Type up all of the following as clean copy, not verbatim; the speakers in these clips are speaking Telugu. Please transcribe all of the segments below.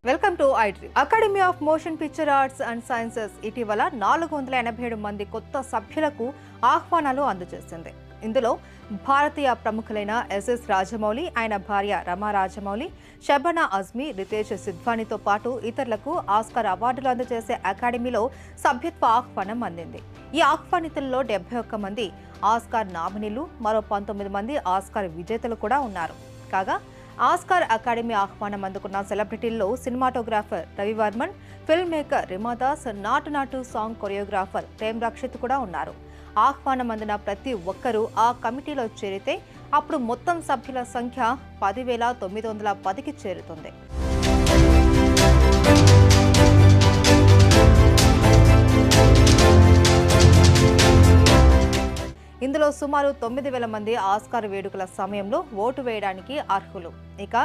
Welcome to iDream. Academy of motion picture arts and sciences ఇటీవల 487 మంది కొత్త సభ్యులకు ఆహ్వానాలు అందజేసింది. ఇందులో భారతీయ ప్రముఖులైన ఎస్ఎస్ రాజమౌళి, ఆయన భార్య రమా రాజమౌళి, షబనా అజ్మీ, రితేష్ సిద్వానితో పాటు ఇతరులకు ఆస్కార్ అవార్డులు అందజేసే అకాడమీలో సభ్యత్వ ఆహ్వానం అందింది. ఈ ఆహ్వానితుల్లో 71 మంది ఆస్కార్ నామినీలు, మరో 19 మంది ఆస్కార్ విజేతలు కూడా ఉన్నారు. కాగా ఆస్కార్ అకాడమీ ఆహ్వానం అందుకున్న సెలబ్రిటీల్లో cinematographer Ravi Varman, film maker రిమాదాస్, నాటు సాంగ్ కొరియోగ్రాఫర్ ప్రేమ్ రక్షిత్ కూడా ఉన్నారు. ఆహ్వానం అందిన ప్రతి ఒక్కరూ ఆ కమిటీలో చేరితే అప్పుడు మొత్తం సభ్యుల సంఖ్య 10,910కి చేరుతుంది. ఇందులో సుమారు 9,000 మంది ఆస్కార్ వేడుకల సమయంలో ఓటు వేయడానికి అర్హులు. ఇక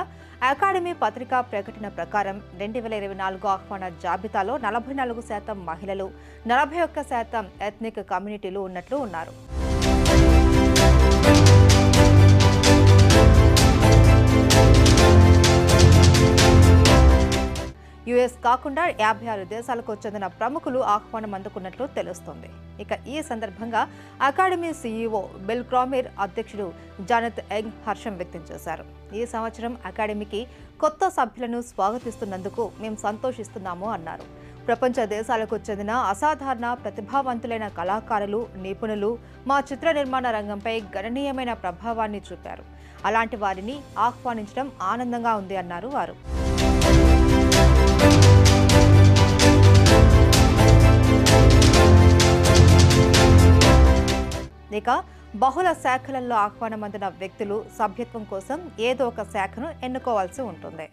అకాడమీ పత్రికా ప్రకటన ప్రకారం 2024 ఆహ్వాన జాబితాలో 44% మహిళలు, 41% ఎథ్నిక్ కమ్యూనిటీలు ఉన్నట్లు ఉన్నారు. యుఎస్ కాకుండా 56 దేశాలకు చెందిన ప్రముఖులు ఆహ్వానం అందుకున్నట్లు తెలుస్తోంది. ఇక ఈ సందర్భంగా అకాడమీ సీఈఓ బిల్ క్రామెర్, అధ్యక్షుడు జానెత్ యంగ్ హర్షం వ్యక్తం చేశారు. ఈ సంవత్సరం అకాడమీకి కొత్త సభ్యులను స్వాగతిస్తున్నందుకు మేము సంతోషిస్తున్నాము అన్నారు. ప్రపంచ దేశాలకు చెందిన అసాధారణ ప్రతిభావంతులైన కళాకారులు, నిపుణులు మా చిత్ర నిర్మాణ రంగంపై గణనీయమైన ప్రభావాన్ని చూపారు. అలాంటి వారిని ఆహ్వానించడం ఆనందంగా ఉంది అన్నారు వారు. ఇక బహుళ శాఖలలో ఆహ్వానం అందిన వ్యక్తులు సభ్యత్వం కోసం ఏదో ఒక శాఖను ఎన్నుకోవాల్సి ఉంటుంది.